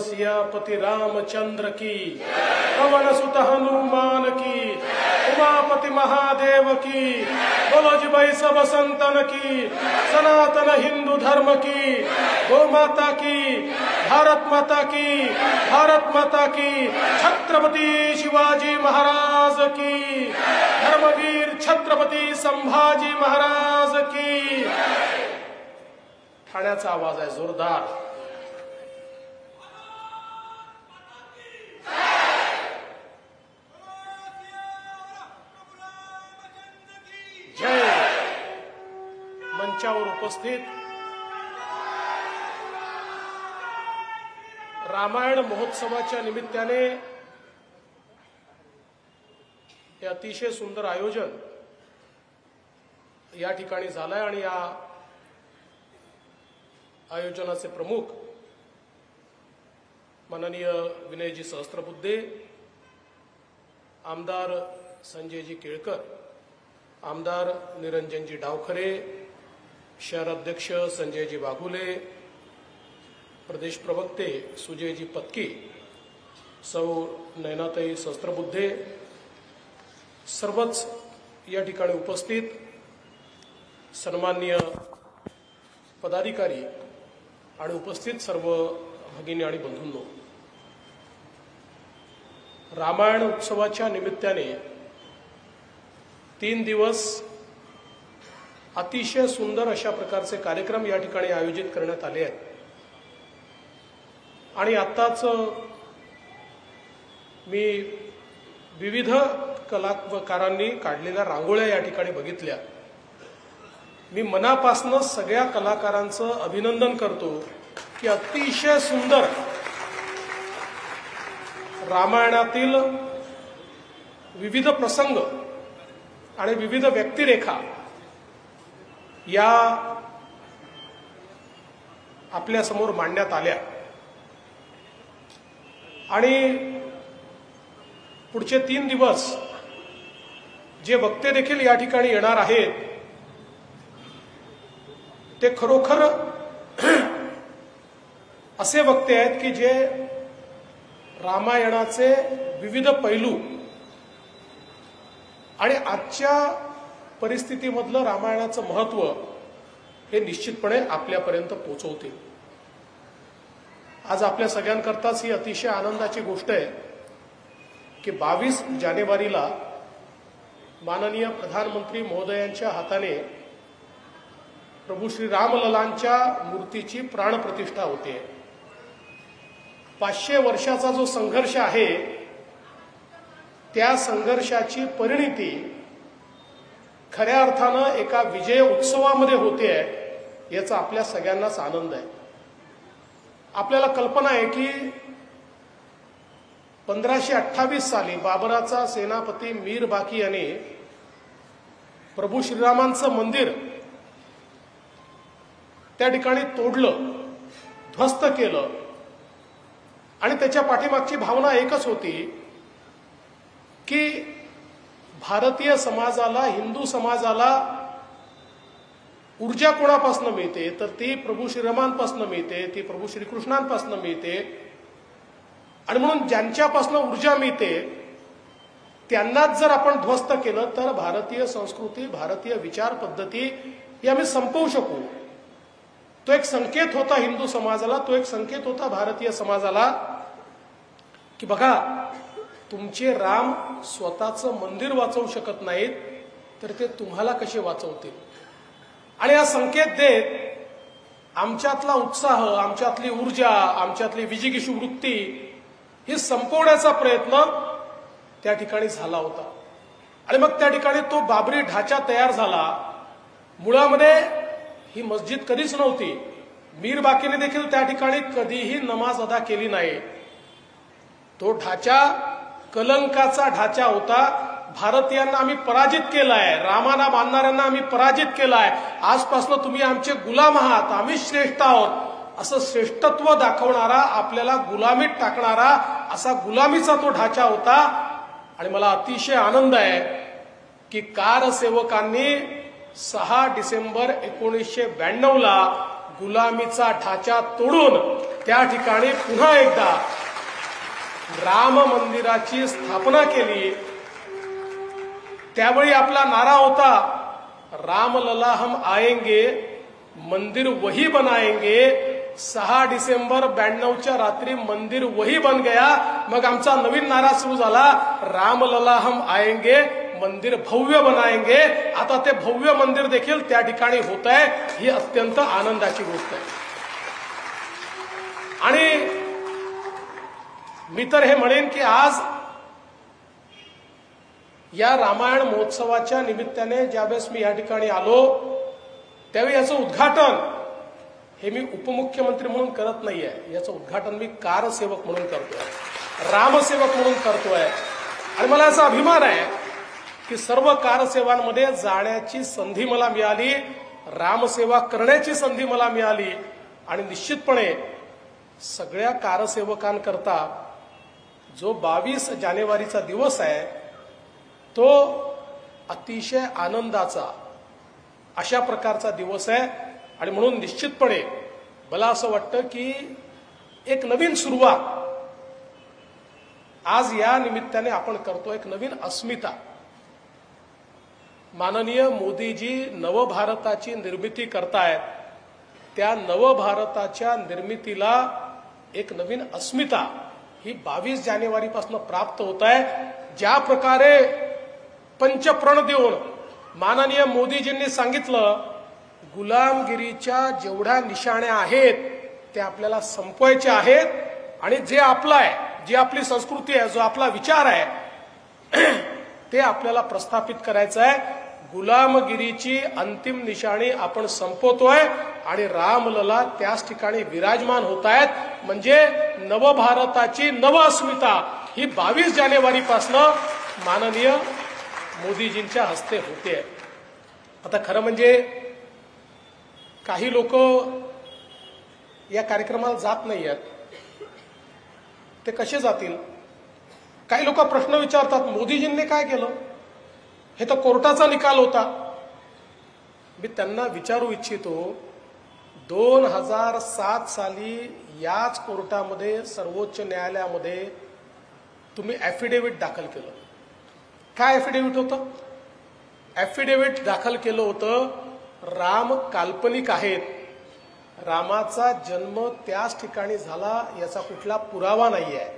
सियापति रामचंद्र की, पवन सुत हनुमान की, उमापति महादेव की, बोलो जी भाई सब संतन की, सनातन हिंदू धर्म की, गौ माता की, भारत माता की, भारत माता की, छत्रपति शिवाजी महाराज की, धर्मवीर छत्रपति संभाजी महाराज की। ठाण्याचा आवाज आहे जोरदार। जय। मंचावर उपस्थित रामायण महोत्सवाच्या निमित्ताने हे अतिशय सुंदर आयोजन या ठिकाणी झालंय आणि या आयोजनाचे प्रमुख माननीय विनयजी सहस्त्रबुद्धे, आमदार संजयजी केळकर, आमदार निरंजनजी डावखरे, शहर अध्यक्ष संजयजी वाघुले, प्रदेश प्रवक्ते सुजयजी पत्की, सौ नयनाताई सहस्त्रबुद्धे, सर्वच या ठिकाणी उपस्थित सन्माननीय पदाधिकारी आणि उपस्थित सर्व भगिनी आणि बंधूंनो, रामायण उत्सवाच्या निमित्ताने 3 दिवस अतिशय सुंदर अशा प्रकारचे कार्यक्रम या ठिकाणी आयोजित करण्यात आले आहेत। आणि आताच मी विविध कलाकारांनी काढलेल्या रांगोळ्या या ठिकाणी बघितल्या। मी मनापासून सगळ्या कलाकारांचं अभिनंदन करतो की अतिशय सुंदर रामायणातील विविध प्रसंग आणि विविध व्यक्तिरेखा या आपल्या समोर मांडण्यात आल्या। आणि पुढचे 3 दिवस जे वक्ते देखील या ठिकाणी येणार आहेत ते खरोखर असे वक्ते आहेत की जे रामायणाचे विविध पैलू आणि आजच्या परिस्थितीमधलं रामायणाचं महत्त्व हे निश्चितपणे आपल्यापर्यंत पोहोचवतील। आज आपल्या सगळ्यांकरताच ही अतिशय आनंदाची गोष्ट आहे की 22 जानेवारीला माननीय प्रधानमंत्री महोदयांच्या हाताने प्रभू श्री रामललांच्या मूर्तीची प्राणप्रतिष्ठा होते। 500 वर्षाचा जो संघर्ष आहे त्या संघर्षाची परिणिती खऱ्या अर्थानं एका विजय उत्सवामध्ये होते आहे याचा आपल्या सगळ्यांनाच आनंद आहे। आपल्याला कल्पना आहे की 1528 साली बाबराचा सेनापती मीर बाकी याने प्रभू श्रीरामांचं मंदिर त्या ठिकाणी तोडलं, ध्वस्त केलं आणि त्याच्या पाठीमागची भावना एकच होती की भारतीय समाजाला, हिंदू समाजाला ऊर्जा कोणापासून मिळते तर ती प्रभू श्रीरामांपासून मिळते, ती प्रभू श्रीकृष्णांपासून मिळते। आणि म्हणून ज्यांच्यापासून ऊर्जा मिळते त्यांनाच जर आपण ध्वस्त केलं तर भारतीय संस्कृती, भारतीय विचार पद्धती ही आम्ही संपवू शकू। तो एक संकेत होता हिंदू समाजाला, तो एक संकेत होता भारतीय समाजाला की बघा तुमचे राम स्वतःचं मंदिर वाचवू शकत नाहीत तर ते तुम्हाला कसे वाचवतील। आणि हा संकेत देत आमच्यातला उत्साह, आमच्यातली ऊर्जा, आमच्यातली विजिगीषू वृत्ती ही संपवण्याचा प्रयत्न त्या ठिकाणी झाला होता। आणि मग त्या ठिकाणी तो बाबरी ढाचा तयार झाला। मुळामध्ये ही मस्जिद कधीच नव्हती। मीर बाकीने देखील त्या ठिकाणी कधीही नमाज अदा केली नाही। तो ढाचा कलंकाचा ढाचा होता। भारतीयांना आम्ही पराजित केलाय, रामाला मानणाऱ्यांना आम्ही पराजित केलाय। आजपासून तुम्ही आमचे गुलाम आहात, आम्ही श्रेष्ठ आहोत असं श्रेष्ठत्व दाखवणारा, आपल्याला गुलामीत टाकणारा असा गुलामीचा तो ढाचा होता। आणि मला अतिशय आनंद आहे की कारसेवकांनी 6 डिसेंबर 1992 ला गुलामीचा ढाचा तोडून त्या ठिकाणी पुन्हा एकदा राम मंदिराची स्थापना केली। त्यावेळी आपला नारा होता, रामलला हम आएंगे, मंदिर वही बनाएंगे। 6 डिसेंबर 92च्या रात्री मंदिर वही बन गया। मग आमचा नवीन नारा सुरू झाला, रामलला हम आएंगे, मंदिर भव्य बनाएंगे। आता ते भव्य मंदिर देखील त्या ठिकाणी होत आहे, ही अत्यंत आनंदाची गोष्ट आहे। आणि मी तर हे म्हणेन की आज या रामायण महोत्सवाच्या निमित्ताने ज्यावेळेस मी या ठिकाणी आलो, त्यावेळी याचं उद्घाटन हे मी उपमुख्यमंत्री म्हणून करत नाहीये, याचं उद्घाटन मी कारसेवक म्हणून करतोय, रामसेवक म्हणून करतोय। आणि मला असा अभिमान आहे की सर्व कारसेवांमध्ये जाण्याची संधी मला मिळाली, रामसेवा करण्याची संधी मला मिळाली। आणि निश्चितपणे सगळ्या कारसेवकांकरता जो 22 जानेवारीचा दिवस आहे तो अतिशय आनंदाचा अशा प्रकारचा दिवस आहे। आणि म्हणून निश्चितपणे मला असं वाटतं की एक नवीन सुरुवात आज या निमित्ताने आपण करतो, एक नवीन अस्मिता। माननीय मोदीजी नवभारताची निर्मिती करतायत, त्या नवभारताच्या निर्मितीला एक नवीन अस्मिता ही 22 जानेवारीपासून प्राप्त होत आहे। ज्या प्रकारे पंचप्रण देऊन माननीय मोदीजींनी सांगितलं, गुलामगिरीच्या जेवढ्या निशाण्या आहेत त्या आपल्याला संपवायच्या आहेत, आणि जे आपलं आहे, जी आपली संस्कृती आहे, जो आपला विचार आहे ते आपल्याला प्रस्थापित करायचं आहे। गुलामगिरीची अंतिम निशाणी आपण संपवतोय आणि रामलला त्याच ठिकाणी विराजमान होत आहेत। म्हणजे नवभारताची नव अस्मिता ही 22 जानेवारीपासून माननीय मोदीजींच्या हस्ते होते। आता खरं म्हणजे काही लोक या कार्यक्रमाला जात नाही आहेत, ते कसे जातील? काही लोक प्रश्न विचारतात, मोदीजींनी काय केलं? हे तर कोर्टाचा निकाल होता। मी त्यांना विचारू इच्छितो, 2007 साली याच कोर्टामध्ये, सर्वोच्च न्यायालयामध्ये तुम्ही ॲफिडेव्हिट दाखल केलं। काय ॲफिडेव्हिट होतं? ॲफिडेव्हिट दाखल केलं होतं, राम काल्पनिक आहेत, रामाचा जन्म त्याच ठिकाणी झाला याचा कुठला पुरावा नाही आहे,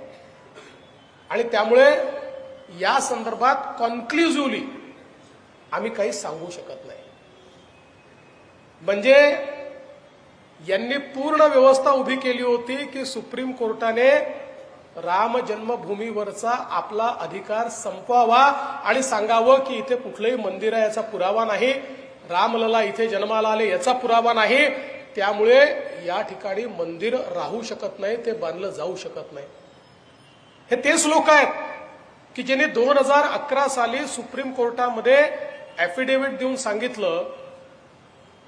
आणि त्यामुळे या संदर्भात कॉन्क्लुझिव्हली आम्ही काही सांगू शकत नाही। म्हणजे यांनी पूर्ण व्यवस्था उभी केली होती की सुप्रीम कोर्टाने राम जन्मभूमीवरचा आपला अधिकार संपवावा आणि सांगावं की इथे कुठलंही मंदिर आहे याचा पुरावा नाही, रामलला इथे जन्माला आले याचा पुरावा नाही, त्यामुळे या ठिकाणी मंदिर राहू शकत नाही, ते बांधलं जाऊ शकत नाही। हे तेच लोक आहेत की ज्यांनी 2011 साली सुप्रीम कोर्टामध्ये ॲफिडेव्हिट देऊन सांगितलं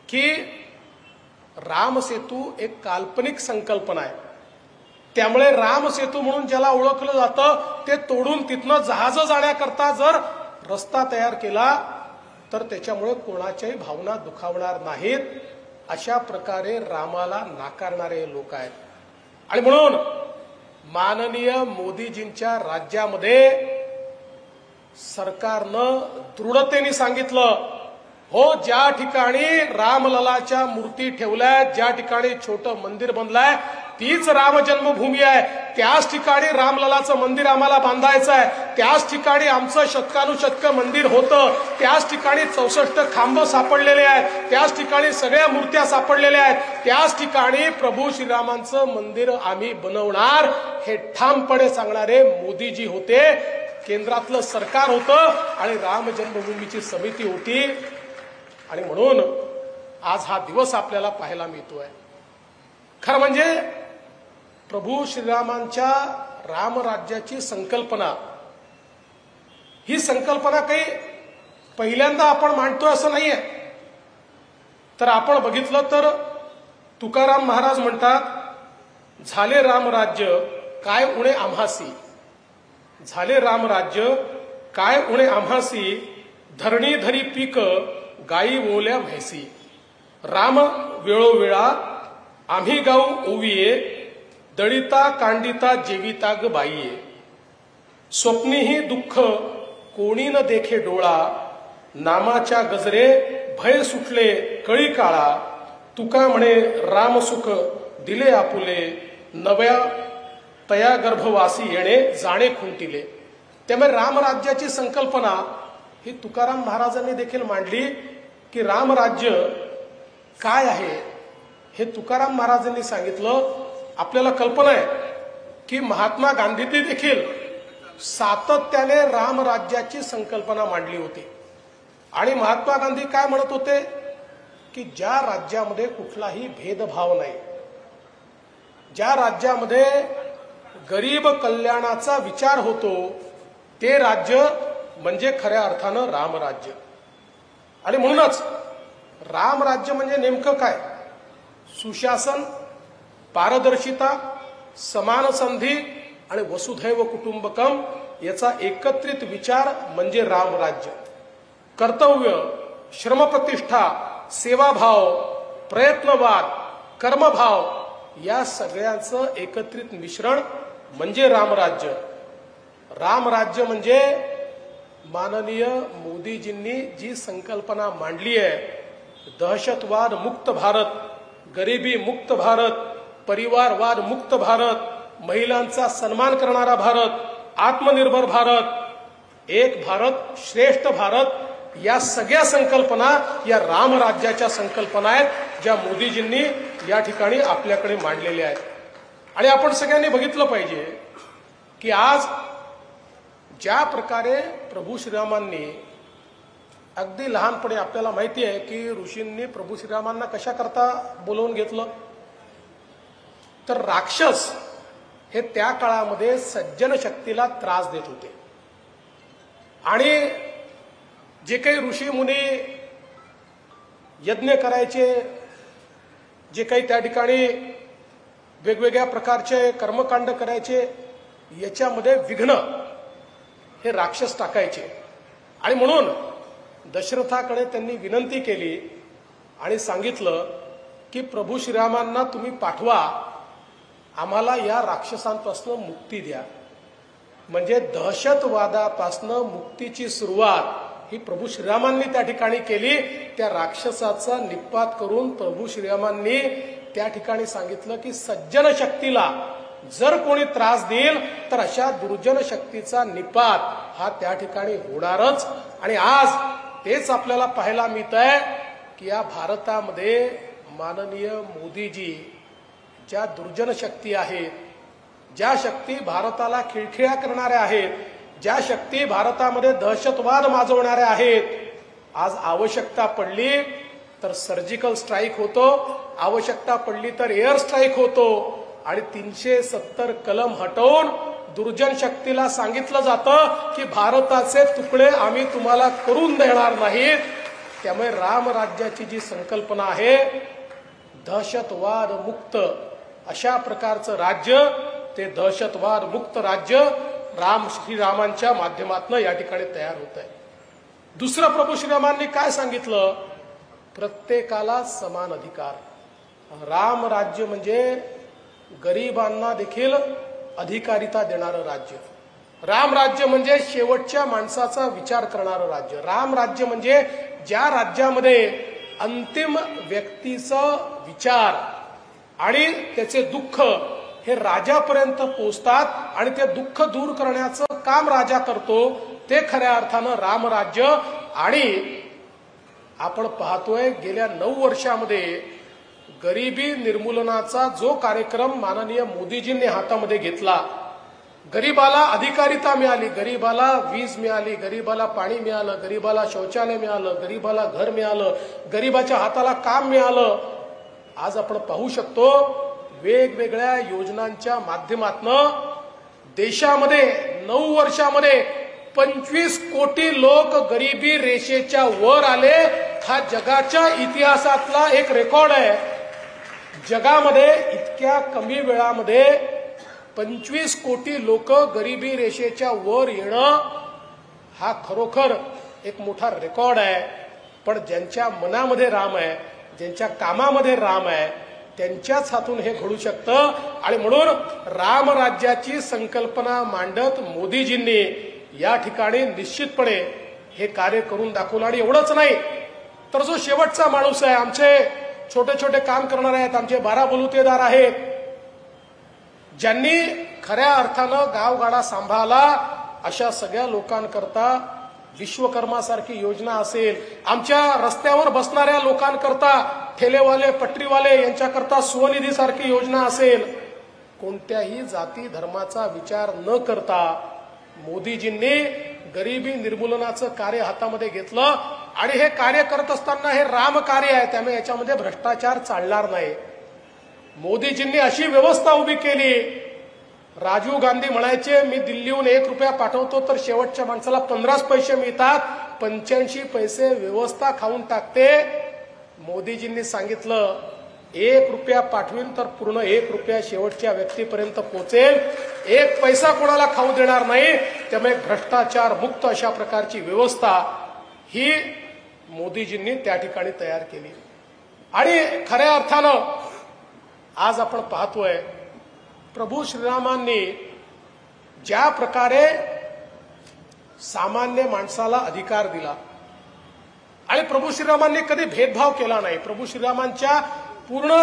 की रामसेतू एक काल्पनिक संकल्पना आहे, त्यामुळे रामसेतू म्हणून ज्याला ओळखलं जातं ते तोडून तिथनं जहाज जाण्याकरता जर रस्ता तयार केला तर त्याच्यामुळे कोणाच्याही भावना दुखावणार नाहीत, अशा प्रकारे रामाला नाकारणारे लोक आहेत। आणि म्हणून माननीय मोदीजींच्या राज्यामध्ये सरकारनं दृढतेने सांगितलं, हो ज्या ठिकाणी रामललाच्या मूर्ती ठेवल्यात, ज्या ठिकाणी छोटं मंदिर बनलंय तीच राम जन्मभूमी आहे, त्याच ठिकाणी रामललाचं मंदिर आम्हाला बांधायचं आहे, त्याच ठिकाणी आमचं शतकानुशतक मंदिर होतं, त्याच ठिकाणी 64 खांब सापडलेले आहेत, त्याच ठिकाणी सगळ्या मूर्त्या सापडलेल्या आहेत, त्याच ठिकाणी प्रभू श्रीरामांचं मंदिर आम्ही बनवणार, हे ठामपणे सांगणारे मोदीजी होते, केंद्रातलं सरकार होतं आणि राम जन्मभूमीची समिती होती। आणि म्हणून आज हा दिवस आपल्याला पाहायला मिळतोय। खरं म्हणजे प्रभू श्रीरामांच्या रामराज्याची संकल्पना, ही संकल्पना काही पहिल्यांदा आपण मांडतोय असं नाहीये। तर आपण बघितलं तर तुकाराम महाराज म्हणतात, झाले रामराज्य काय उणे आम्हासी, झाले रामराज्य काय उणे आम्हासी, धरणी धरी पीक गाई ओल्या म्हैसी, राम वेळोवेळा आम्ही गाऊ ओविये, दळिता कांडिता जेविता ग बाईये, स्वप्नीही दुःख कोणी न देखे डोळा, नामाच्या गजरे भय सुटले कळी काळा, तुका म्हणे रामसुख दिले आपुले, नव्या तया गर्भवासी येणे जाणे खुंटिले. त्यामुळे रामराज्याची संकल्पना ही तुकाराम महाराजांनी देखील मांडली की रामराज्य काय आहे हे तुकाराम महाराजांनी सांगितलं. आपल्याला कल्पना आहे की महात्मा गांधींनी देखील सातत्याने रामराज्याची संकल्पना मांडली होती. आणि महात्मा गांधी काय म्हणत होते की ज्या राज्यामध्ये कुठलाही भेदभाव नाही, ज्या राज्यामध्ये गरीब कल्याणाचा विचार होतो, ते राज्य म्हणजे खऱ्या अर्थानं रामराज्य. आणि म्हणूनच रामराज्य म्हणजे नेमकं काय? सुशासन, पारदर्शिता, समान संधी आणि वसुधैव कुटुंबकम याचा एकत्रित विचार म्हणजे रामराज्य. कर्तव्य, श्रमप्रतिष्ठा, सेवाभाव, प्रयत्नवाद, कर्मभाव या सगळ्यांचं एकत्रित मिश्रण म्हणजे रामराज्य. रामराज्य म्हणजे माननीय मोदीजींनी जी संकल्पना मांडली आहे, दहशतवाद मुक्त भारत, गरिबी मुक्त भारत, परिवारवाद मुक्त भारत, महिलांचा सन्मान करणारा भारत, आत्मनिर्भर भारत, एक भारत श्रेष्ठ भारत, या सगळ्या संकल्पना या रामराज्याच्या संकल्पना आहेत, ज्या मोदीजींनी या ठिकाणी आपल्याकडे मांडलेल्या आहेत. आणि आपण सगळ्यांनी बघितलं पाहिजे की आज ज्या प्रकारे प्रभू श्रीरामांनी, अगदी लहानपणी आपल्याला माहिती आहे की ऋषींनी प्रभू श्रीरामांना कशा करता बोलवून घेतलं, तर राक्षस हे त्या काळामध्ये सज्जन शक्तीला त्रास देत होते. आणि जे काही ऋषी मुनी यज्ञ करायचे, जे काही त्या ठिकाणी वेगवेगळ्या प्रकारचे कर्मकांड करायचे, याच्यामध्ये विघ्न हे राक्षस टाकायचे. आणि म्हणून दशरथाकडे त्यांनी विनंती केली आणि सांगितलं की प्रभू श्रीरामांना तुम्ही पाठवा, आम्हाला या राक्षसांपासून मुक्ती द्या. म्हणजे दहशतवादापासून मुक्तीची सुरुवात ही प्रभू श्रीरामांनी त्या ठिकाणी केली. त्या राक्षसाचा निपात करून प्रभू श्रीरामांनी त्या ठिकाणी सांगितलं की सज्जन शक्तीला जर कोणी त्रास देईल तर अशा दुर्जन शक्तीचा निपात हा त्या ठिकाणी होणारच. आणि आज तेच आपल्याला पाहायला मिळत आहे की या भारतामध्ये माननीय मोदीजी ज्या दुर्जन शक्ती आहेत, ज्या शक्ती भारताला खिळखिळा करणाऱ्या आहेत, ज्या शक्ती भारतामध्ये दहशतवाद माजवणाऱ्या आहेत, आज आवश्यकता पडली तर सर्जिकल स्ट्राईक होतो, आवश्यकता पडली तर एअर स्ट्राईक होतो. आणि 370 कलम हटवून दुर्जन शक्तीला सांगितलं जातं की भारताचे तुकडे आम्ही तुम्हाला करून देणार नाहीत. त्यामुळे रामराज्याची जी संकल्पना आहे, दहशतवाद मुक्त अशा प्रकारचं राज्य, ते दहशतवाद मुक्त राज्य श्रीरामांच्या माध्यमातून या ठिकाणी तयार होत आहे. दुसरं प्रभू श्रीरामांनी काय सांगितलं? प्रत्येकाला समान अधिकार. रामराज्य म्हणजे गरिबांना देखील अधिकारिता देणारं राज्य. रामराज्य म्हणजे शेवटच्या माणसाचा विचार करणारं राज्य. रामराज्य म्हणजे ज्या राज्यामध्ये अंतिम व्यक्तीचा विचार आणि त्याचे दुःख हे राजापर्यंत पोहोचतात आणि ते दुःख दूर करण्याचं काम राजा करतो, ते खऱ्या अर्थानं रामराज्य. आणि आपण पाहतोय गेल्या 9 वर्षामध्ये गरिबी निर्मूलनाचा जो कार्यक्रम माननीय मोदीजींनी हातामध्ये घेतला, गरीबाला अधिकारिता मिळाली, गरीबाला वीज मिळाली, गरीबाला पाणी मिळालं, गरीबाला शौचालय मिळालं, गरीबाला घर मिळालं, गरीबाच्या हाताला काम मिळालं. आज आपण पाहू शकतो वेगवेगळ्या योजनांच्या माध्यमातून देशामध्ये 9 वर्षामध्ये 25 कोटी लोक गरिबी रेषेच्या वर आले. हा जगाच्या इतिहासातला एक रेकॉर्ड आहे. जगामध्ये इतक्या कमी वेळामध्ये 25 कोटी लोक गरिबी रेषेच्या वर येणं हा खरोखर एक मोठा रेकॉर्ड आहे. पण ज्यांच्या मनामध्ये राम आहे, ज्यांच्या कामामध्ये राम आहे, त्यांच्याच हातून हे घडू शकतं. आणि म्हणून रामराज्याची संकल्पना मांडत मोदीजींनी या ठिकाणी निश्चितपणे हे कार्य करून दाखवलं. आणि एवढंच नाही तर जो शेवटचा माणूस आहे, आमचे छोटे छोटे काम करणारे आहेत, आमचे 12 बलुतेदार आहेत, ज्यांनी खऱ्या अर्थानं गावगाडा सांभाळला, अशा सगळ्या लोकांकरता विश्वकर्मासारखी योजना असेल, आमच्या रस्त्यावर बसणाऱ्या लोकांकरता, ठेलेवाले पटरीवाले यांच्याकरता स्वनिधीसारखी योजना असेल, कोणत्याही जाती धर्माचा विचार न करता मोदीजींनी गरिबी निर्मूलनाचं कार्य हातामध्ये घेतलं. आणि हे कार्य करत असताना हे राम कार्य आहे, त्यामुळे याच्यामध्ये भ्रष्टाचार चालणार नाही. मोदीजींनी अशी व्यवस्था उभी केली. राजीव गांधी म्हणायचे, मी दिल्लीहून 1 रुपया पाठवतो तर शेवटच्या माणसाला 15 पैसे मिळतात, 85 पैसे व्यवस्था खाऊन टाकते. मोदीजींनी सांगितलं 1 रुपया पाठवीन तर पूर्ण 1 रुपया शेवटच्या व्यक्तीपर्यंत पोहोचेल, 1 पैसा कोणाला खाऊ देणार नाही. त्यामुळे भ्रष्टाचार मुक्त अशा प्रकारची व्यवस्था ही मोदीजींनी त्या ठिकाणी तयार केली. आणि खऱ्या अर्थानं आज आपण पाहतोय प्रभू श्रीरामांनी ज्या प्रकारे सामान्य माणसाला अधिकार दिला, आणि प्रभू श्रीरामांनी कधी भेदभाव केला नाही. प्रभू श्रीरामांच्या पूर्ण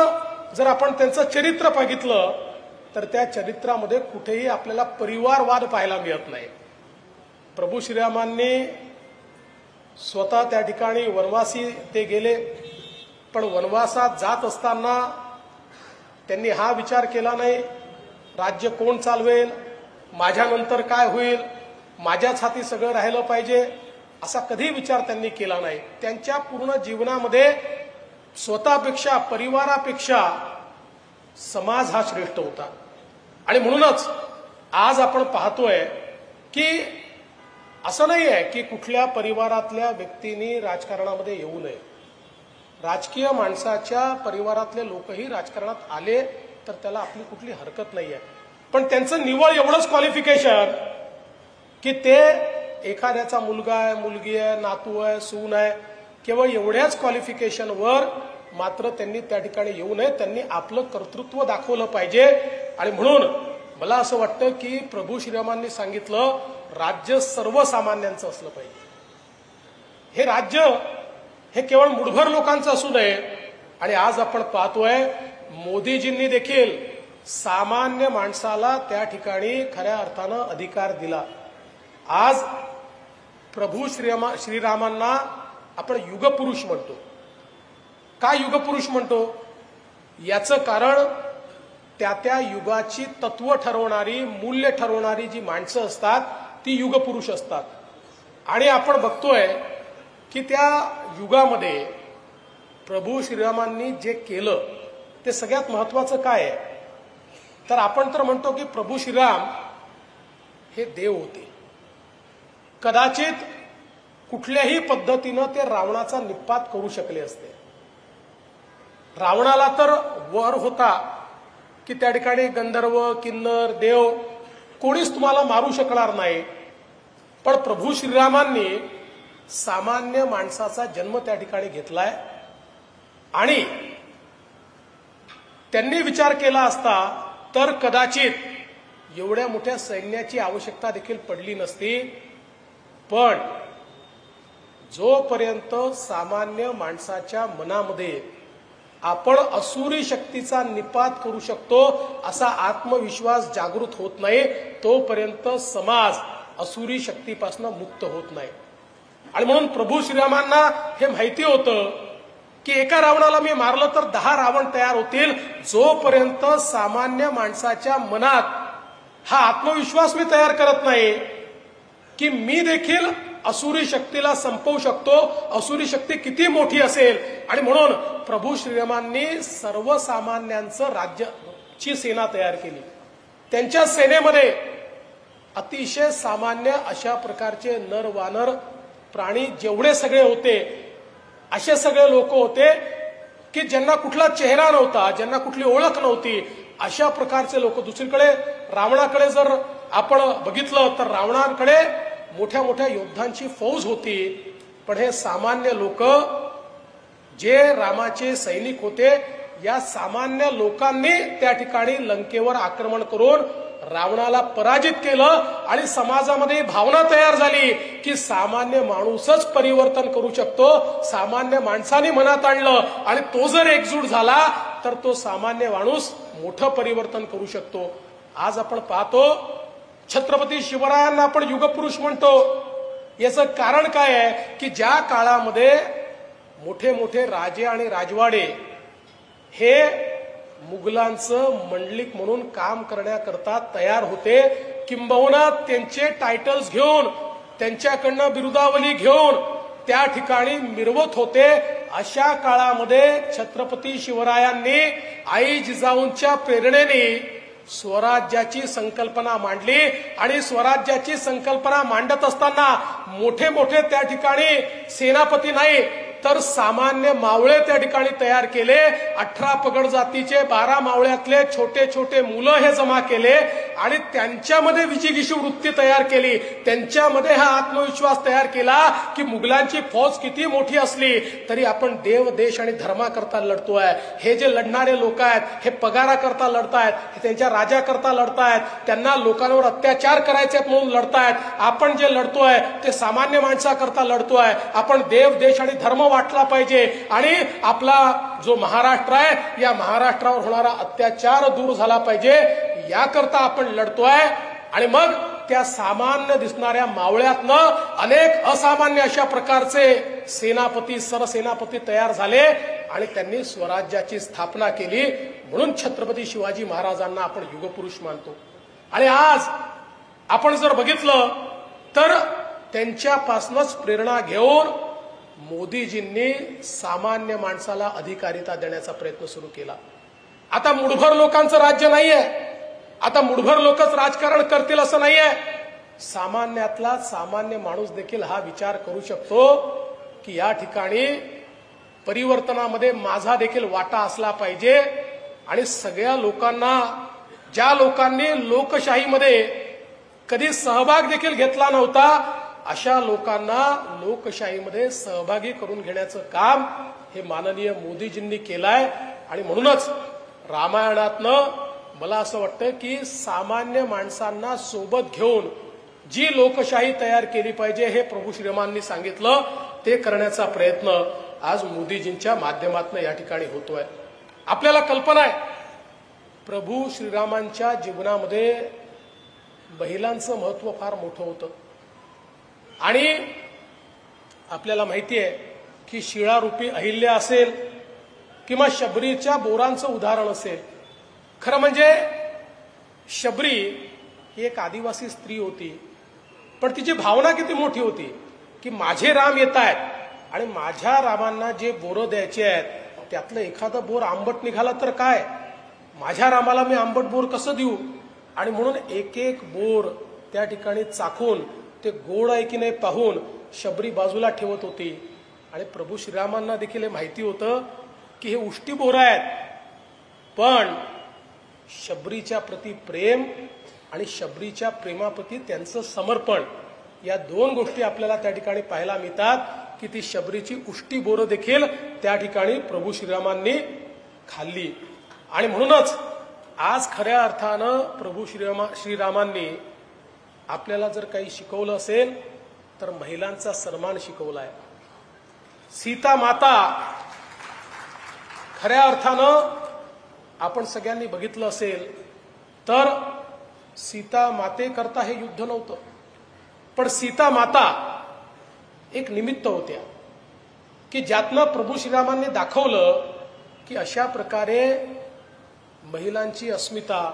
जर आपण त्यांचं चरित्र बघितलं तर त्या चरित्रामध्ये कुठेही आपल्याला परिवारवाद पाहायला मिळत नाही. प्रभू श्रीरामांनी स्वतः त्या ठिकाणी वनवासी ते गेले, पण वनवासात जात असताना त्यांनी हा विचार केला नाही, राज्य कोण चालवेल, माझ्यानंतर काय होईल, माझ्याच हाती सगळं राहिलं पाहिजे, असा कधी विचार त्यांनी केला नाही. त्यांच्या पूर्ण जीवनामध्ये स्वतःपेक्षा, परिवारापेक्षा समाज हा श्रेष्ठ होता. आणि म्हणूनच आज आपण पाहतोय की असं नाही आहे की कुठल्या परिवारातल्या व्यक्तींनी राजकारणामध्ये येऊ नये. राजकीय माणसाच्या परिवारातले लोकही राजकारणात आले तर त्याला आपली कुठली हरकत नाही आहे. पण त्यांचं निवळ एवढंच क्वालिफिकेशन की ते एखाद्याचा मुलगा आहे, मुलगी आहे, नातू आहे, सून आहे, केवळ एवढ्याच क्वालिफिकेशनवर मात्र त्यांनी त्या ठिकाणी येऊ नये. त्यांनी आपलं कर्तृत्व दाखवलं पाहिजे. आणि म्हणून मला असं वाटतं की प्रभू श्रीरामांनी सांगितलं राज्य सर्वसामान्यांचं असलं पाहिजे. हे राज्य हे केवळ मुठभर लोकांचं असू नये. आणि आज आपण पाहतोय मोदीजींनी देखील सामान्य माणसाला त्या ठिकाणी खऱ्या अर्थानं अधिकार दिला. आज प्रभू श्रीरामांना आपण युगपुरुष म्हणतो. का युगपुरुष म्हणतो? याचं कारण त्या त्या युगाची तत्व ठरवणारी, मूल्य ठरवणारी जी माणसं असतात ती युगपुरुष असतात. आणि आपण बघतोय की त्या युगामध्ये प्रभू श्रीरामांनी जे केलं ते सगळ्यात महत्वाचं काय आहे, तर आपण तर म्हणतो की प्रभू श्रीराम हे देव होते. कदाचित कुठल्याही पद्धतीनं ते रावणाचा निपात करू शकले असते. रावणाला तर वर होता की त्या ठिकाणी गंधर्व, किन्नर, देव कोणीच तुम्हाला मारू शकणार नाही. पण प्रभू श्रीरामांनी सामान्य माणसाचा जन्म त्या ठिकाणी घेतलाय. आणि त्यांनी विचार केला असता तर कदाचित एवढ्या मोठ्या सैन्याची आवश्यकता देखील पडली नसती. पण जोपर्यंत सामान्य माणसाच्या मनामध्ये आपण असुरी शक्तीचा निपात करू शकतो असा आत्मविश्वास जागृत होत नाही, तोपर्यंत समाज असुरी शक्तीपासून मुक्त होत नाही. आणि म्हणून प्रभू श्रीरामांना हे माहिती होतं की एका रावणाला मी मारलं तर 10 रावण तयार होतील. जोपर्यंत सामान्य माणसाच्या मनात हा आत्मविश्वास मी तयार करत नाही की मी देखील असुरी शक्तीला संपवू शकतो, असुरी शक्ती किती मोठी असेल. आणि म्हणून प्रभू श्रीरामांनी सर्वसामान्यांचं राज्याची सेना तयार केली. त्यांच्या सेनेमध्ये अतिशय सामान्य अशा प्रकारचे नर वानर प्राणी जेवढे सगळे होते असे सगळे लोक होते की ज्यांना कुठला चेहरा नव्हता, ज्यांना कुठली ओळख नव्हती, अशा प्रकारचे लोक. दुसरीकडे रावणाकडे जर आपण बघितलं तर रावणाकडे मोठ्या मोठ्या योद्धांची फौज होती. पण हे सामान्य लोक जे रामाचे सैनिक होते या सामान्य लोकांनी त्या ठिकाणी लंकेवर आक्रमण करून रावणाला पराजित केलं आणि समाजामध्ये भावना तयार झाली की सामान्य माणूसच परिवर्तन करू शकतो. सामान्य माणसाने मनात आणलं आणि तो जर एकजूट झाला तर तो सामान्य माणूस मोठं परिवर्तन करू शकतो. आज आपण पाहतो छत्रपती शिवरायांना आपण युगपुरुष म्हणतो. याचं कारण काय आहे की ज्या काळामध्ये मोठे मोठे राजे आणि राजवाडे हे मुघलांचं मंडलिक म्हणून काम करण्याकरता तयार होते, किंबहुना त्यांचे टायटल्स घेऊन त्यांच्याकडनं बिरुदावली घेऊन त्या ठिकाणी मिरवत होते, अशा काळामध्ये छत्रपती शिवरायांनी आई जिजाऊंच्या प्रेरणेने स्वराज्याची संकल्पना मांडली. आणि स्वराज्याची संकल्पना मांडत असताना मोठे मोठे त्या ठिकाणी सेनापती नाही तर सामान्य मावळे त्या ठिकाणी तयार केले. 18 पगड जातीचे 12 मावळ्यातले छोटे छोटे मुलं हे जमा केले आणि त्यांच्यामध्ये विजिगीषू वृत्ती तयार केली. त्यांच्यामध्ये हा आत्मविश्वास तयार केला की मुघलांची फौज किती मोठी असली तरी आपण देव देश आणि धर्माकरता लढतोय. हे जे लढणारे लोक आहेत हे पगाराकरता लढतायत, हे त्यांच्या राजाकरता लढतायत, त्यांना लोकांवर अत्याचार करायचे म्हणून लढतायत. आपण जे लढतोय ते सामान्य माणसाकरता लढतोय. आपण देव देश आणि धर्म वाटला पाहिजे आणि आपला जो महाराष्ट्र आहे या महाराष्ट्रावर होणारा अत्याचार दूर झाला पाहिजे, याकरता आपण लढतोय. आणि मग त्या सामान्य दिसणाऱ्या मावळ्यातनं अनेक असामान्य अशा प्रकारचे सेनापती सरसेनापती तयार झाले आणि त्यांनी स्वराज्याची स्थापना केली. म्हणून छत्रपती शिवाजी महाराजांना आपण युगपुरुष मानतो. आणि आज आपण जर बघितलं तर त्यांच्यापासूनच प्रेरणा घेऊन मोदीजींनी सामान्य माणसाला अधिकारिता देण्याचा प्रयत्न सुरू केला. आता मुठभर लोकांचं राज्य नाहीये, आता मुठभर लोकच राजकारण करतील असं नाहीये. सामान्यातला सामान्य माणूस देखील हा विचार करू शकतो की या ठिकाणी परिवर्तनामध्ये माझा देखील वाटा असला पाहिजे. आणि सगळ्या लोकांना, ज्या लोकांनी लोकशाहीमध्ये कधी सहभाग देखील घेतला नव्हता, अशा लोकांना लोकशाहीमध्ये सहभागी करून घेण्याचं काम हे माननीय मोदीजींनी केलंय. आणि म्हणूनच रामायणातनं मला असं वाटतं की सामान्य माणसांना सोबत घेऊन जी लोकशाही तयार केली पाहिजे हे प्रभू श्रीरामांनी सांगितलं, ते करण्याचा प्रयत्न आज मोदीजींच्या माध्यमातून या ठिकाणी होतोय. आपल्याला कल्पना आहे प्रभू श्रीरामांच्या जीवनामध्ये महिलांचं महत्व फार मोठं होतं. आणि आपल्याला माहिती आहे की शिळारूपी अहिल्या असेल किंवा शबरीच्या बोरांचं उदाहरण असेल. खरं म्हणजे शबरी ही एक आदिवासी स्त्री होती, पण तिची भावना किती मोठी होती की माझे राम येत आहेत आणि माझ्या रामांना जे बोरं द्यायचे आहेत त्यातलं एखादं बोर आंबट निघाला तर काय, माझ्या रामाला मी आंबट बोर कसं देऊ. आणि म्हणून एक एक बोर त्या ठिकाणी चाखून ते गोड आहे की नाही पाहून शबरी बाजूला ठेवत होती. आणि प्रभू श्रीरामांना देखील हे माहिती होतं की हे उष्टी बोरं आहेत, पण शबरीच्या प्रती प्रेम आणि शबरीच्या प्रेमाप्रती त्यांचं समर्पण, या दोन गोष्टी आपल्याला त्या ठिकाणी पाहायला मिळतात की ती शबरीची उष्टी बोरं देखील त्या ठिकाणी प्रभू श्रीरामांनी खाल्ली. आणि म्हणूनच आज खऱ्या अर्थानं प्रभू श्रीरामांनी आपल्याला जर काही शिकवलं असेल तर महिलांचा सन्मान शिकवलाय. सीता माता खऱ्या अर्थानं आपण सगळ्यांनी बघितलं असेल तर सीता मातेकरता हे युद्ध नव्हतं, पण सीता माता एक निमित्त होत्या की ज्यातनं प्रभू श्रीरामांनी दाखवलं की अशा प्रकारे महिलांची अस्मिता,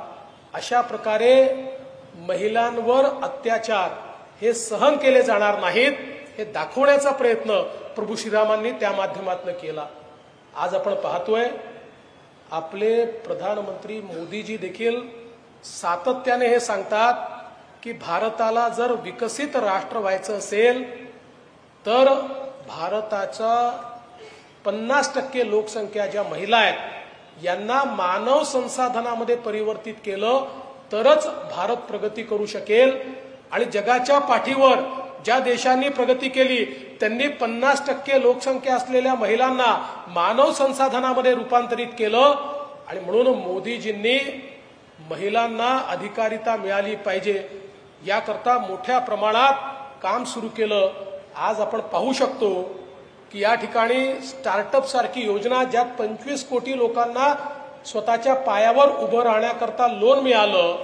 अशा प्रकारे महिलांवर अत्याचार हे सहन केले जाणार नाहीत, हे दाखवण्याचा प्रयत्न प्रभू श्रीरामांनी त्या माध्यमातून केला. आज आपण पाहतोय आपले प्रधानमंत्री मोदीजी देखील सातत्याने हे सांगतात की भारताला जर विकसित राष्ट्र व्हायचं असेल तर भारताचा 50% लोकसंख्या ज्या महिला आहेत यांना मानव संसाधनामध्ये परिवर्तित केलं तरच भारत प्रगती करू शकेल. आणि जगाच्या पाठीवर ज्या देशांनी प्रगती केली त्यांनी 50% लोकसंख्या असलेल्या महिलांना मानव संसाधनामध्ये रूपांतरित केलं आणि म्हणून मोदीजींनी महिलांना अधिकारिता मिळाली पाहिजे याकरता मोठ्या प्रमाणात काम सुरू केलं। आज आपण पाहू शकतो की या ठिकाणी स्टार्टअप सारखी योजना ज्यात 25 कोटी लोकांना स्वतःच्या पायावर उभं राहण्याकरता लोन मिळालं,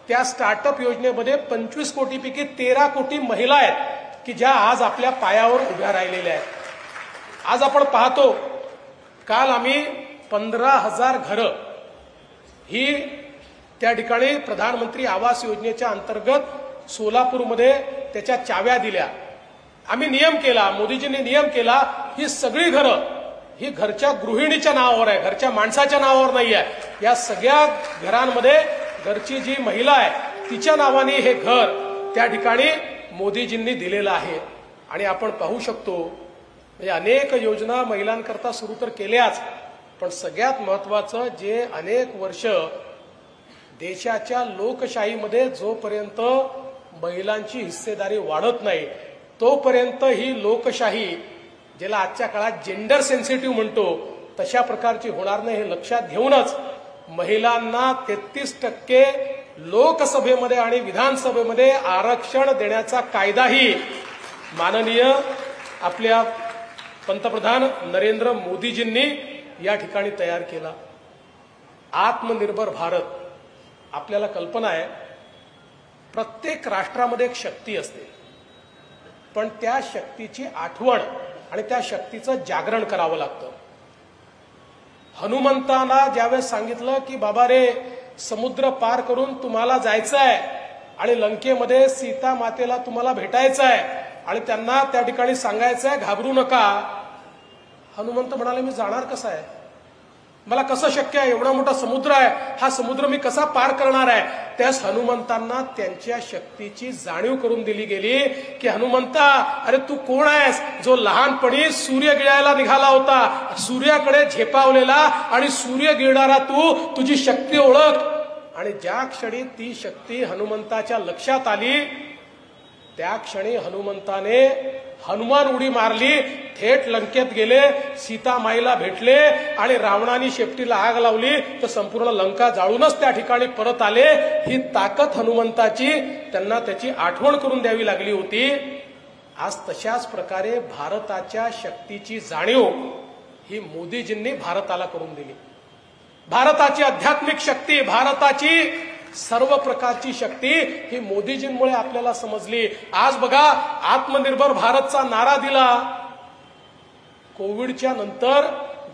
त्या स्टार्टअप योजनेमध्ये 25 कोटीपैकी 13 कोटी महिला आहेत की ज्या आज आपल्या पायावर उभ्या राहिलेल्या आहेत। आज आपण पाहतो, काल आम्ही 15,000 घरं ही त्या ठिकाणी प्रधानमंत्री आवास योजनेच्या अंतर्गत सोलापूरमध्ये त्याच्या चाव्या दिल्या। आम्ही नियम केला, मोदीजींनी नियम केला, ही सगळी घरं ही घरच्या गृहिणीच्या नावावर आहे, घरच्या माणसाच्या नावावर नाही आहे। या सगळ्या घरांमध्ये घरची जी महिला आहे तिच्या नावाने हे घर त्या ठिकाणी मोदीजींनी दिलेलं आहे। आणि आपण पाहू शकतो म्हणजे अनेक योजना महिलांकरता सुरू तर केल्याच, पण सगळ्यात महत्वाचं जे अनेक वर्ष देशाच्या लोकशाहीमध्ये जोपर्यंत महिलांची हिस्सेदारी वाढत नाही तोपर्यंत ही लोकशाही, ज्याला आजच्या काळात जेंडर सेन्सिटिव्ह म्हणतो, तशा प्रकारची होणार नाही हे लक्षात घेऊनच महिलांना 33% लोकसभेमध्ये आणि विधानसभेमध्ये आरक्षण देण्याचा कायदाही माननीय आपल्या पंतप्रधान नरेंद्र मोदीजींनी या ठिकाणी तयार केला। आत्मनिर्भर भारत, आपल्याला कल्पना आहे प्रत्येक राष्ट्रामध्ये एक शक्ती असते, पण त्या शक्तीची आठवण आणि त्या शक्तीचं जागरण करावं लागतं। हनुमंताला ज्यावेळेस सांगितलं की बाबा रे समुद्र पार करून तुम्हाला जायचं आहे आणि लंकेमध्ये सीता मातेला तुम्हाला भेटायचं आहे आणि त्यांना त्या ठिकाणी सांगायचं आहे घाबरू नका, हनुमंत म्हणाले मी जाणार कसा आहे, मला कसं शक्य आहे, एवढा मोठा समुद्र आहे, हा समुद्र मी कसा पार करणार आहे। त्यास हनुमंतांना त्यांच्या शक्तीची जाणीव करून दिली गेली की हनुमंता अरे तू कोण आहेस, जो लहानपणी सूर्य गिळायला निघाला होता, सूर्याकडे झेपावलेला आणि सूर्य गिळणारा तू, तुझी शक्ती ओळख। आणि ज्या क्षणी ती शक्ती हनुमंताच्या लक्षात आली त्या क्षणी हनुमंताने हनुमान उडी मारली, थेट लंकेत गेले, सीता माईला भेटले आणि रावणाने शेपटीला आग लावली तर संपूर्ण लंका जाळूनच त्या ठिकाणी परत आले। ही ताकद हनुमंताची, त्यांना त्याची आठवण करून द्यावी लागली होती। आज तशाच प्रकारे भारताच्या शक्तीची जाणीव ही मोदीजींनी भारताला करून दिली। भारताची आध्यात्मिक शक्ती, भारताची सर्व प्रकारची शक्ती ही मोदीजींमुळे आपल्याला समजली। आज बघा आत्मनिर्भर भारतचा नारा दिला, कोविडच्या नंतर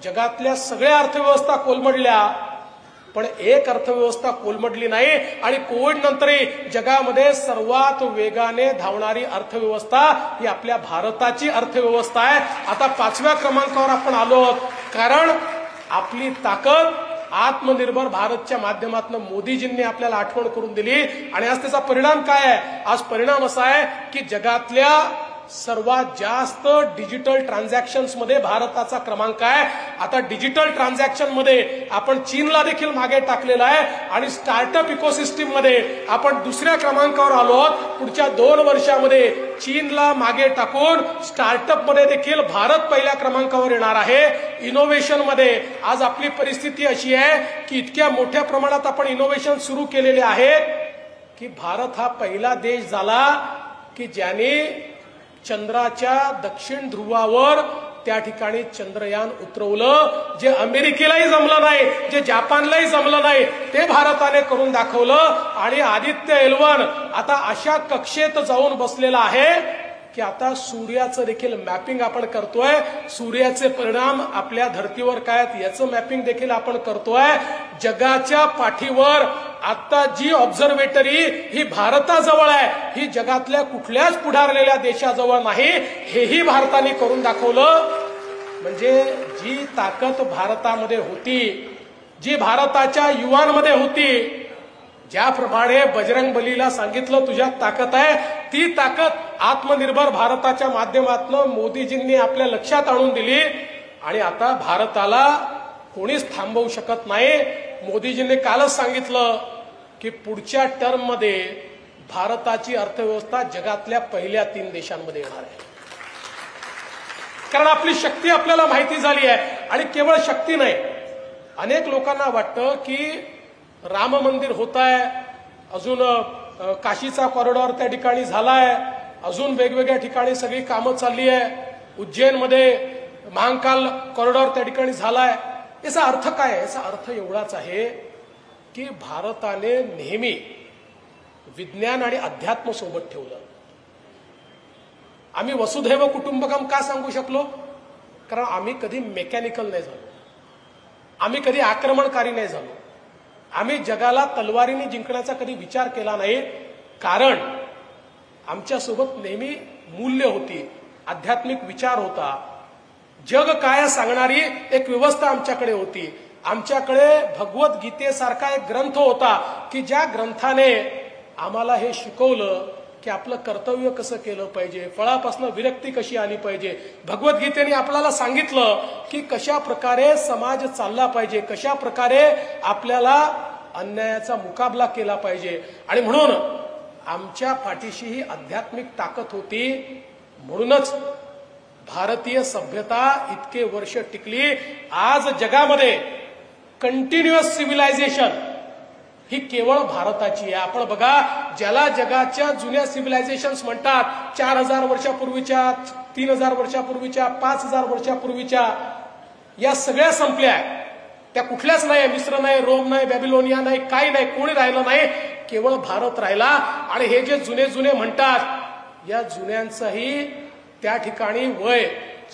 जगातल्या सगळ्या अर्थव्यवस्था कोलमडल्या, पण एक अर्थव्यवस्था कोलमडली नाही आणि कोविड नंतरही जगामध्ये सर्वात वेगाने धावणारी अर्थव्यवस्था ही आपल्या भारताची अर्थव्यवस्था आहे। आता 5व्या क्रमांकावर आपण आलो आहोत, कारण आपली ताकद आत्मनिर्भर भारतच्या माध्यमातून मोदीजींनी आपल्याला आठवण करून दिली। आणि आज त्याचा परिणाम काय आहे, आज परिणाम असा आहे की जगातल्या सर्वात जास्त डिजिटल ट्रान्झॅक्शन्स मध्ये भारताचा क्रमांक आहे। आता डिजिटल ट्रान्झॅक्शन मध्ये आपण चीनला देखील मागे टाकलेला आहे आणि स्टार्टअप इकोसिस्टीम मध्ये आपण 2ऱ्या क्रमांकावर आलो आहोत। पुढच्या 2 वर्षामध्ये चीनला मागे टाकून स्टार्टअप मध्ये देखील भारत पहिल्या क्रमांकावर येणार आहे। इनोव्हेशन मध्ये आज आपली परिस्थिती अशी आहे की इतक्या मोठ्या प्रमाणात आपण इनोव्हेशन सुरू केलेले आहे की भारत हा पहिला देश झाला की ज्याने चंद्राच्या दक्षिण ध्रुवावर त्या ठिकाणी चंद्रयान उतरवलं। जे अमेरिकेलाही जमलं नाही, जे जपानलाही जमलं नाही, ते भारताने करून दाखवलं। आणि आदित्य एल1 आता अशा कक्षेत जाऊन बसलेला आहे की आता सूर्याचं देखील मॅपिंग आपण करतोय, सूर्याचे परिणाम आपल्या धर्तीवर काय आहेत याचं मॅपिंग देखील आपण करतोय। जगाच्या पाठीवर आता जी ऑब्झर्वेटरी ही भारताजवळ आहे, ही जगातल्या कुठल्याच पुढारलेल्या देशाजवळ नाही, हेही भारताने करून दाखवलं। म्हणजे जी ताकद भारतामध्ये होती, जी भारताच्या युवांमध्ये होती, ज्याप्रमाणे बजरंग बलीला सांगितलं तुझ्यात ताकद आहे, ती ताकद आत्मनिर्भर भारताच्या माध्यमातून मोदीजींनी आपल्या लक्षात आणून दिली। आणि आता भारताला कोणीच थांबवू शकत नाही। मोदीजींनी कालच सांगितलं की पुढच्या टर्म मध्ये भारताची अर्थव्यवस्था जगातल्या पहिल्या 3 देशांमध्ये येणार आहे. कारण आपली शक्ती आपल्याला माहिती झाली आहे. आणि केवळ शक्ती नाही, अनेक लोकांना वाटतं की राम मंदिर होत आहे, अजून काशीचा कॉरिडॉर त्या ठिकाणी झालाय, अजून वेगवेगळ्या ठिकाणी सगळी कामं चालली आहे, उज्जैनमध्ये महाकाल कॉरिडॉर त्या ठिकाणी झालाय. याचा अर्थ काय आहे? याचा अर्थ एवढाच आहे की भारताने नेहमी विज्ञान आणि अध्यात्म सोबत ठेवलं. आम्ही वसुधैव कुटुंबकम का सांगू शकलो? कारण आम्ही कधी मेकॅनिकल नाही झालो, आम्ही कधी आक्रमणकारी नाही झालो, आम्ही जगाला तलवारीने जिंकण्याचा कधी विचार केला नाही. कारण आमच्यासोबत नेहमी मूल्य होती, आध्यात्मिक विचार होता, जग काय सांगणारी एक व्यवस्था आमच्याकडे होती. आमच्याकडे भगवद्गीतेसारखा एक ग्रंथ होता की ज्या ग्रंथाने आम्हाला हे शिकवलं की आपलं कर्तव्य कसं केलं पाहिजे, फळापासून विरक्ती कशी आली पाहिजे. भगवद्गीतेने आपल्याला सांगितलं की कशा प्रकारे समाज चालला पाहिजे, कशा प्रकारे आपल्याला अन्यायाचा मुकाबला केला पाहिजे. आणि म्हणून आमच्या पाठीशी ही आध्यात्मिक ताकद होती. म्हणूनच भारतीय सभ्यता इतके वर्ष टिकली. आज जगामध्ये कंटिन्युअस सिव्हिलायझेशन ही केवळ भारताची आहे. आपण बघा, ज्याला जगाच्या जुन्या सिव्हिलायझेशन्स म्हणतात, 4000 वर्षापूर्वीच्या, 3000 वर्षापूर्वीच्या, 5000 वर्षापूर्वीच्या, या सगळ्या संपल्या. त्या कुठल्याच नाही. मिस्र नाही, रोम नाही, बॅबिलोनिया नाही, काही नाही, कोणी राहिलं नाही, केवळ भारत राहिला. आणि हे जे जुने जुने म्हणतात, या जुन्यांचंही त्या ठिकाणी वय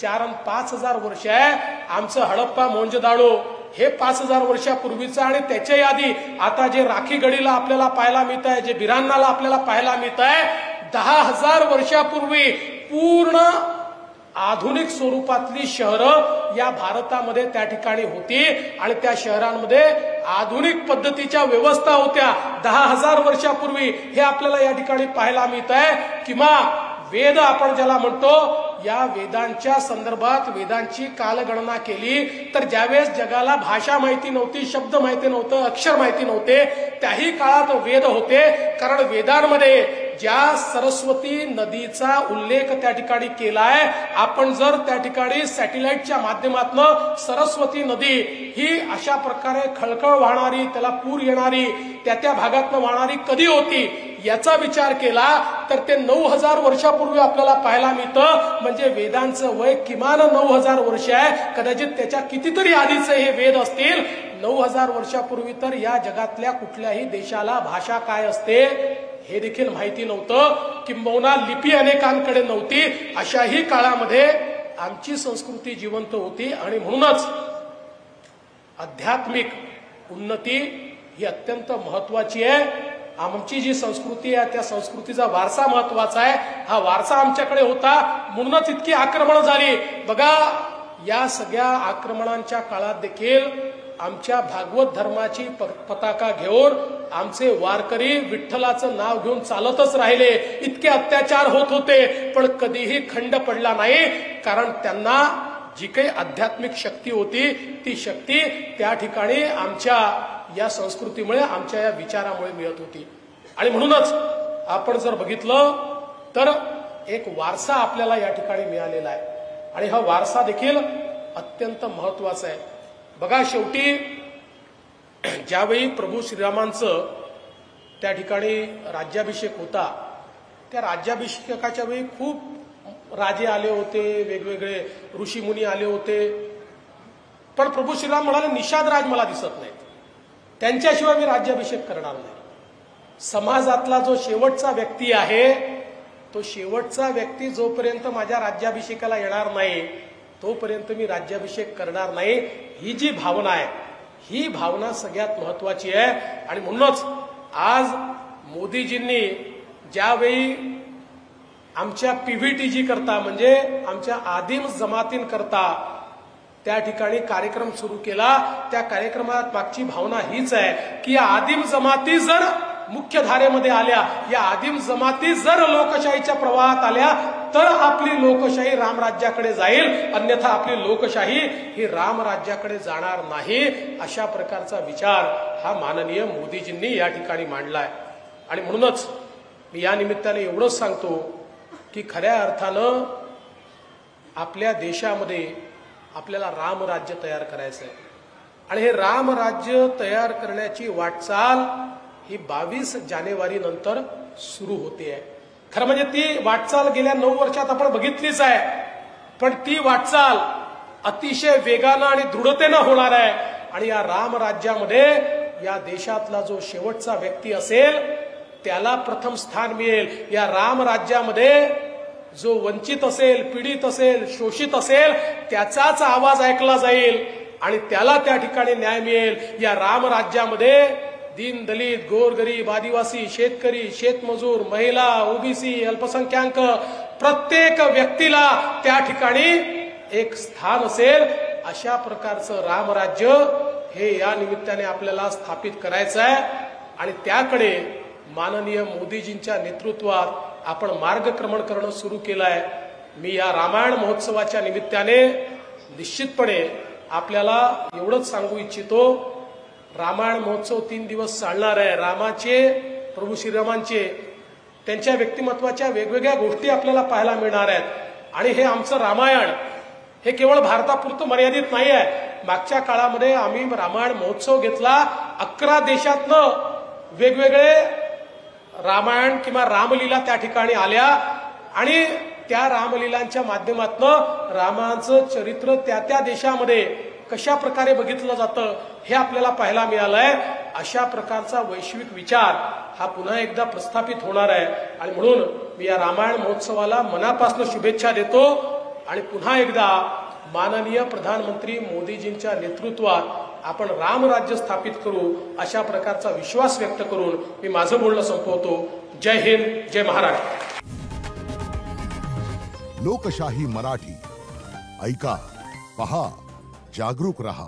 4 आणि 5000 वर्ष आहे. आमचं हडप्पा मोहनजोदाडो हे 5000 वर्षापूर्वीचं. आणि त्याच्याही आधी आता जे राखी गडीला आपल्याला पाहायला मिळत आहे, जे बिरान्नाला आपल्याला पाहायला मिळत आहे, 10,000 वर्षापूर्वी पूर्ण आधुनिक स्वरूपातली शहरं या भारतामध्ये त्या ठिकाणी होती. आणि त्या शहरांमध्ये आधुनिक पद्धतीच्या व्यवस्था होत्या 10,000 वर्षापूर्वी. हे आपल्याला या ठिकाणी पाहायला मिळत आहे. किंवा वेद आपण ज्याला म्हणतो, या वेदांच्या संदर्भात वेदांची कालगणना केली तर ज्यावेळेस जगाला भाषा माहिती नव्हती, शब्द माहिती नव्हतं, अक्षर माहिती नव्हते, त्याही काळात वेद होते. कारण वेदांमध्ये ज्या सरस्वती नदीचा उल्लेख त्या ठिकाणी केलाय, आपण जर त्या ठिकाणी सॅटेलाइटच्या माध्यमातून सरस्वती नदी ही अशा प्रकारे खळखळ वाहणारी, त्याला पूर येणारी, त्या भागातनं वाहणारी कधी होती याचा विचार केला तर ते 9000 वर्षापूर्वी आपल्याला पाहायला मिळतं. म्हणजे वेदांचं वय किमान 9000 वर्ष आहे. कदाचित त्याच्या कितीतरी आधीचे हे वेद असतील. 9000 वर्षापूर्वी तर या जगातल्या कुठल्याही देशाला भाषा काय असते हे देखील माहिती नव्हतं. किंबहुना लिपी अनेकांकडे नव्हती. अशाही काळामध्ये आमची संस्कृती जिवंत होती. आणि म्हणूनच आध्यात्मिक उन्नती ही अत्यंत महत्वाची आहे. आमची जी संस्कृती आहे त्या संस्कृतीचा वारसा महत्वाचा आहे. हा वारसा आमच्याकडे होता, म्हणूनच इतकी आक्रमण झाली. बघा, या सगळ्या आक्रमणांच्या काळात देखील आमच्या भागवत धर्माची पताका घेऊन आमचे वारकरी विठ्ठलाचं नाव घेऊन चालतच राहिले. इतके अत्याचार होत होते पण कधीही खंड पडला नाही. कारण त्यांना जी काही आध्यात्मिक शक्ती होती ती शक्ती त्या ठिकाणी आमच्या या संस्कृतीमुळे, आमच्या या विचारामुळे मिळत होती. आणि म्हणूनच आपण जर बघितलं तर एक वारसा आपल्याला या ठिकाणी मिळालेला आहे. आणि हा वारसा देखील अत्यंत महत्वाचा आहे. बघा, शेवटी ज्यावेळी प्रभू श्रीरामांचं त्या ठिकाणी राज्याभिषेक होता, त्या राज्याभिषेकाच्या वेळी खूप राजे आले होते, वेगवेगळे ऋषीमुनी आले होते. पण प्रभू श्रीराम म्हणाले, निषाद राज मला दिसत नाहीत, त्यांच्याशिवाय मी राज्याभिषेक करणार नाही. समाजातला जो शेवटचा व्यक्ती आहे, तो शेवटचा व्यक्ती जोपर्यंत माझ्या राज्याभिषेकाला येणार नाही तोपर्यंत मी राज्याभिषेक करणार नाही. ही जी भावना आहे, ही भावना सगळ्यात महत्वाची आहे. आणि म्हणूनच आज मोदीजींनी ज्यावेळी आमच्या पीव्हीटीजी करता, म्हणजे आमच्या आदिम जमातींकरता त्या ठिकाणी कार्यक्रम सुरू केला, त्या कार्यक्रमात मागची भावना हीच आहे की या आदिम जमाती जर मुख्य धारेमध्ये आल्या, या आदिम जमाती जर लोकशाहीच्या प्रवाहात आल्या तर आपली लोकशाही रामराज्याकडे जाईल, अन्यथा आपली लोकशाही ही रामराज्याकडे जाणार नाही. अशा प्रकारचा विचार हा माननीय मोदीजींनी या ठिकाणी मांडलाय. आणि म्हणूनच मी या निमित्ताने एवढंच सांगतो की खऱ्या अर्थानं आपल्या देशामध्ये आपल्याला रामराज्य तयार करायचं आहे आणि हे रामराज्य तयार करण्याची वाटचाल ही 22 जानेवारी नंतर सुरू होते आहे. खरं म्हणजे ती वाटचाल गेल्या 9 वर्षात आपण बघितलीच आहे, पण ती वाटचाल अतिशय वेगानं आणि दृढतेनं होणार आहे आणि या रामराज्यामध्ये या देशातला जो शेवटचा व्यक्ती असेल त्याला प्रथम स्थान मिळेल. या रामराज्यामध्ये जो वंचित असेल, पीडित असेल, शोषित असेल त्याचाच आवाज ऐकला जाईल आणि त्याला त्या ठिकाणी न्याय मिळेल. या रामराज्यामध्ये दीन दलित, गोरगरीब, आदिवासी, शेतकरी, शेतमजूर, महिला, ओबीसी, अल्पसंख्याक प्रत्येक व्यक्तीला त्या ठिकाणी एक स्थान असेल. अशा प्रकारचं रामराज्य हे या निमित्ताने आपल्याला स्थापित करायचं आहे आणि त्याकडे माननीय मोदीजींच्या नेतृत्वात आपण मार्गक्रमण करणं सुरू केलं आहे. मी या रामायण महोत्सवाच्या निमित्ताने निश्चितपणे आपल्याला एवढंच सांगू इच्छितो, रामायण महोत्सव 3 दिवस चालणार आहे. रामाचे, प्रभू श्रीरामांचे, त्यांच्या व्यक्तिमत्वाच्या वेगवेगळ्या गोष्टी आपल्याला पाहायला मिळणार आहेत आणि हे आमचं रामायण हे केवळ भारतापुरतं मर्यादित नाही आहे. मागच्या काळामध्ये आम्ही रामायण महोत्सव घेतला. 11 देशातनं वेगवेगळे रामायण किंवा रामलीला त्या ठिकाणी आल्या आणि त्या रामलीलांच्या माध्यमातून रामाचं चरित्र त्या देशामध्ये कशा प्रकारे बघितलं जातं हे आपल्याला पाहायला मिळालंय. अशा प्रकारचा वैश्विक विचार हा पुन्हा एकदा प्रस्थापित होणार आहे आणि म्हणून मी या रामायण महोत्सवाला मनापासून शुभेच्छा देतो आणि पुन्हा एकदा माननीय प्रधानमंत्री मोदीजींच्या नेतृत्वात आपण रामराज्य स्थापित करू अशा प्रकारचा विश्वास व्यक्त करून मी माझं बोलणं संपवतो. जय हिंद, जय महाराष्ट्र. लोकशाही मराठी ऐका, पहा, जागरूक रहा.